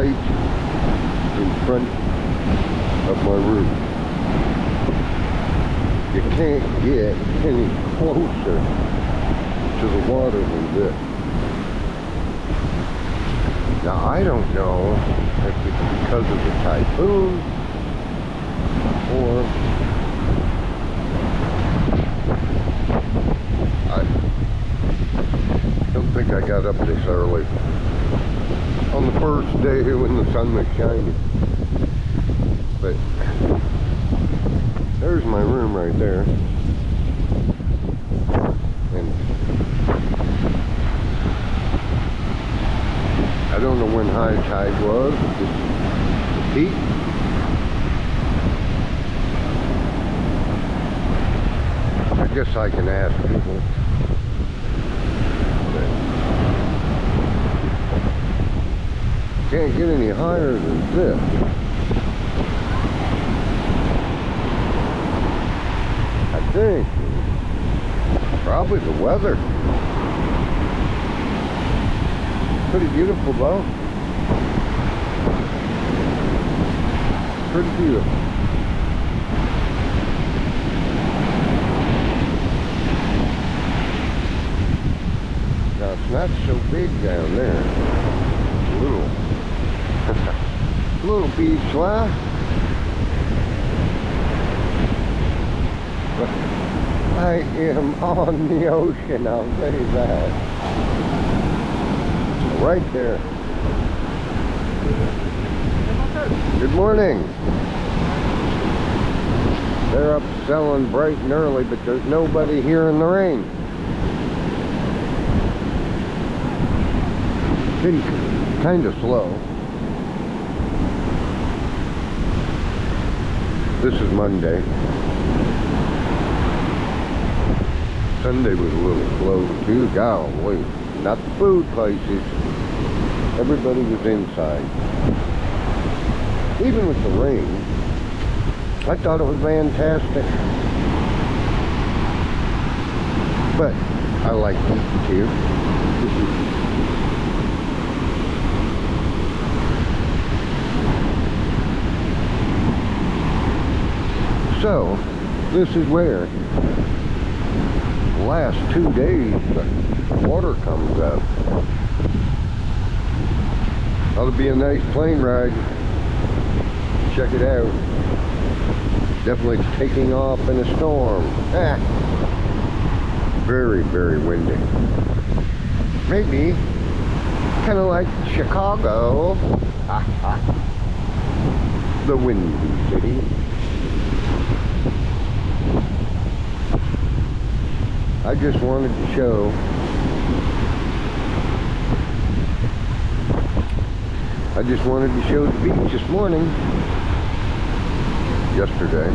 right in front of my room. You can't get any closer to the water than this. Now I don't know if it's because of the typhoon or I don't think I got up this early on the first day when the sun was shining. But there's my room right there. And I don't know when high tide was, just the peak. I guess I can ask people. Can't get any higher than this. I think probably the weather. Pretty beautiful though. Pretty beautiful. Now it's not so big down there. It's a little beach life. But I am on the ocean, I'll say that. Right there. Good morning. They're up selling bright and early, but there's nobody here in the rain. Been kind of slow. This is Monday. Sunday was a little slow too. Golly. Not the food places. Everybody was inside. Even with the rain, I thought it was fantastic. But I like it too. So, this is where the last 2 days the water comes up. Ought to be a nice plane ride. Check it out. Definitely taking off in a storm. Very, very windy. Maybe kind of like Chicago. The windy city. I just wanted to show the beach this morning. Yesterday.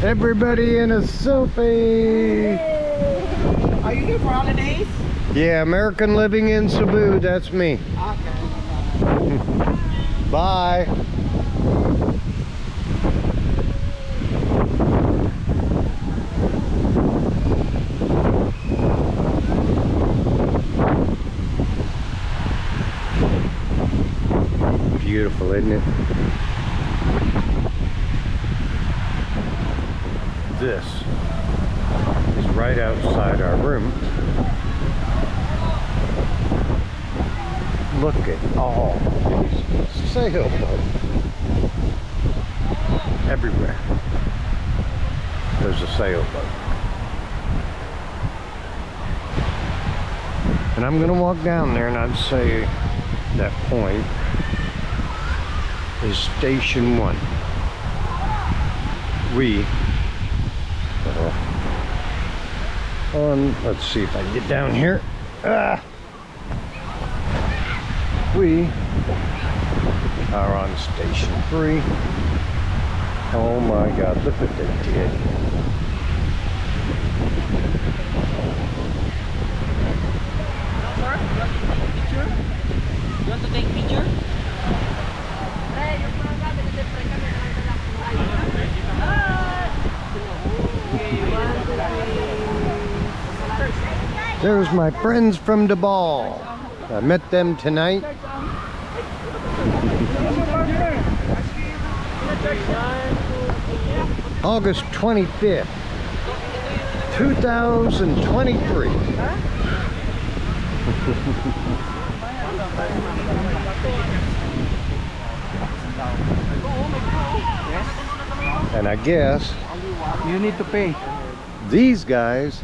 Everybody in a selfie. Are you here for holidays? Yeah, American Living in Cebu, that's me. Okay. Bye. Beautiful, isn't it? This is right outside our room. Look at all these sailboats. Everywhere there's a sailboat. And I'm gonna walk down there, and I'd say that point is Station 1. We let's see if I can get down here. We are on Station 3. Oh my God, look what they did. You want to take picture? There's my friends from the ball. I met them tonight. August 25th, 2023. And I guess You need to pay. these guys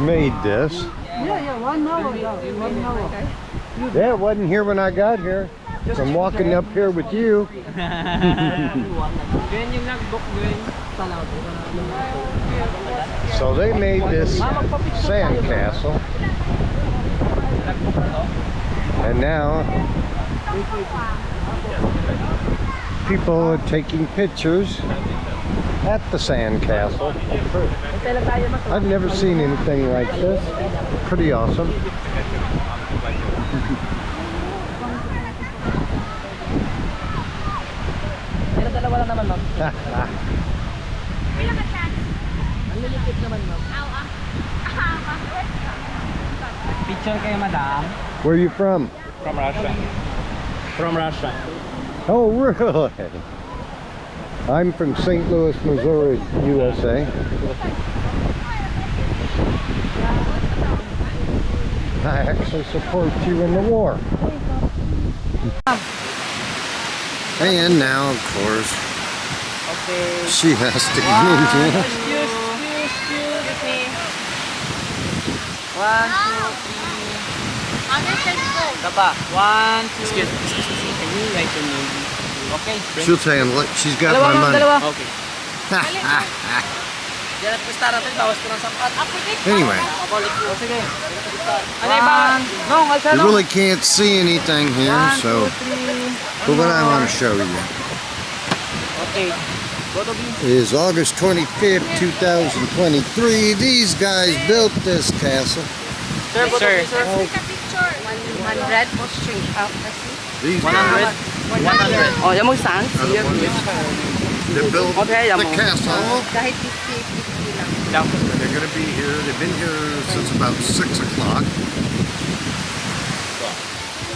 made this. Yeah, 1 hour. 1 hour. Yeah, it wasn't here when I got here. From walking up here with you. So they made this sand castle. And now people are taking pictures at the sand castle. I've never seen anything like this. Pretty awesome. Dalawa lang naman, ma'am. Ang lilikit naman, ma'am. Picture kayo, madam. Where are you from? From Russia. From Russia. Oh, really? I'm from St. Louis, Missouri, USA. I actually support you in the war. And now, of course, Okay. she has to get into it. Excuse me. 1, 2, 3. Tapa. 1, 2. Excuse me. Can you write your name? Okay. She'll say, look, she's got Dalawa, my ma'am, money. dalawa. Okay. Diyan at pusta natin, bawas ko ng sapat. Anyway, Balik ko. Sige. Ano yung bawang? No, alsa you no. really can't see anything here, 1, so 2, 3. but what I want to show you Okay. Go to B. is August 25th, 2023. These guys built this castle. Sir, go to B, sir. 100 straight out kasi. These 100. guys, 100. Oh, yan mo saan? Sige. they built Okay, the castle. Kahit 50 lang. Down. They're going to be here. They've been here since about 6 o'clock.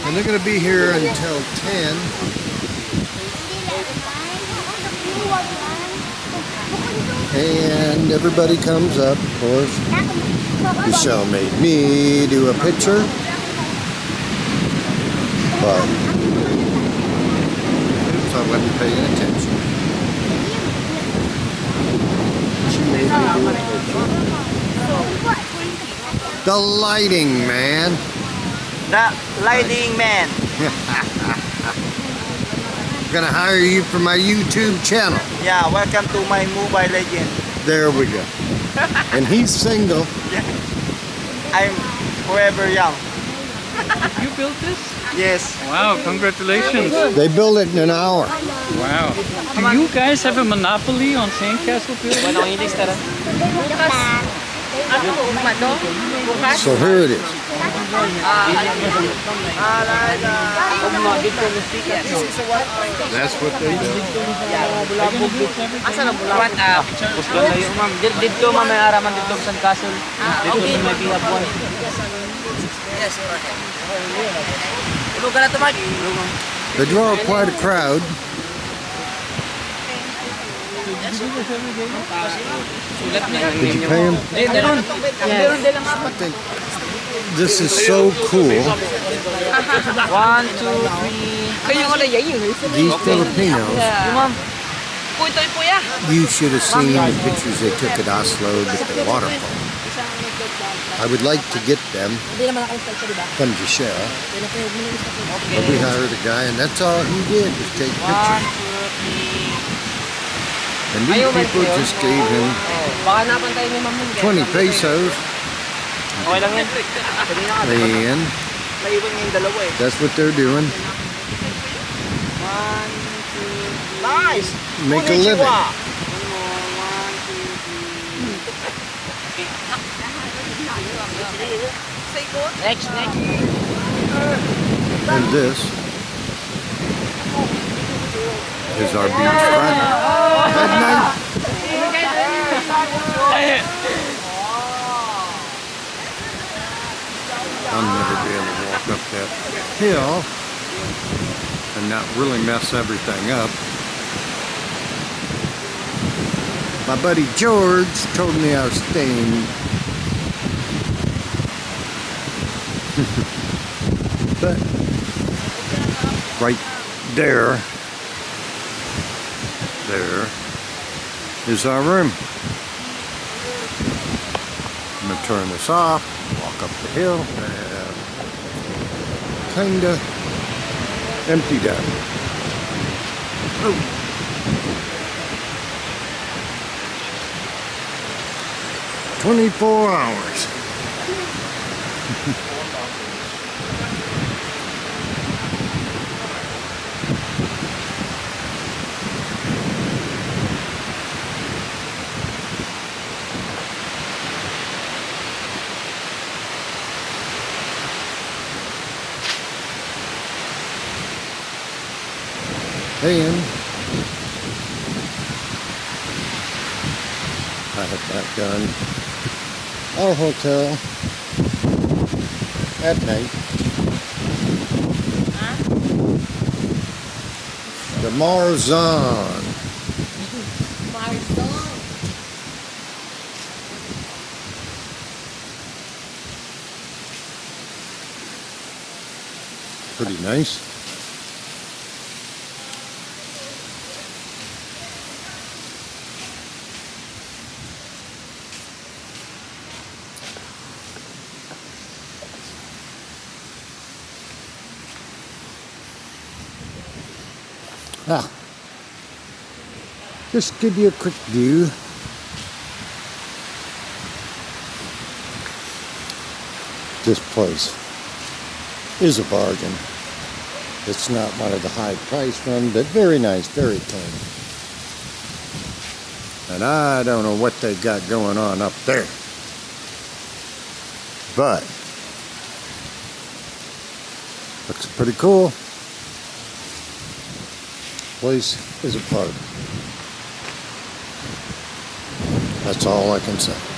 And they're going to be here until 10. And everybody comes up, of course. Michelle made me do a picture. But so I wasn't paying attention. She made me do a picture. The lighting, man. The lighting man. Gonna hire you for my YouTube channel. Yeah, welcome to my Mobile Legend. There we go. And he's single. I'm forever young. You built this? Yes. Wow, congratulations. They built it in an hour. Wow. Do you guys have a monopoly on sandcastle building? Bueno, ang inis tara. Ano? Umado? Bukas? So here it is. That's what they do. Asa na bulak? Gusto na yun, ma'am. Dito, ma'am, may araman dito sa castle. Dito sa may bihabuan. Yes, lugar na ito, Mike. They draw quite a crowd. Did you pay him? This is so cool. 1, 2, 3. These Filipinos, you should have seen the pictures they took at Oslo with the waterfall. I would like to get them from the show. But we hired a guy, and that's all he did was take pictures. And these people just gave him 20 pesos. Okay lang yan. And Naiwan nga yung dalawa eh. that's what they're doing. 1, 2, 3. Nice! Make a living. Next. And this is our beach front at night. hill and not really mess everything up. My buddy George told me I was staying but right there is our room. I'm gonna turn this off, walk up the hill, and kinda emptied out. Oh. "24 hours. And I have not done our hotel at night. The Marzon. Pretty nice. Just give you a quick view. This place is a bargain. It's not one of the high price ones, but very nice, very clean. And I don't know what they got going on up there, but looks pretty cool. Place is a park. That's all I can say.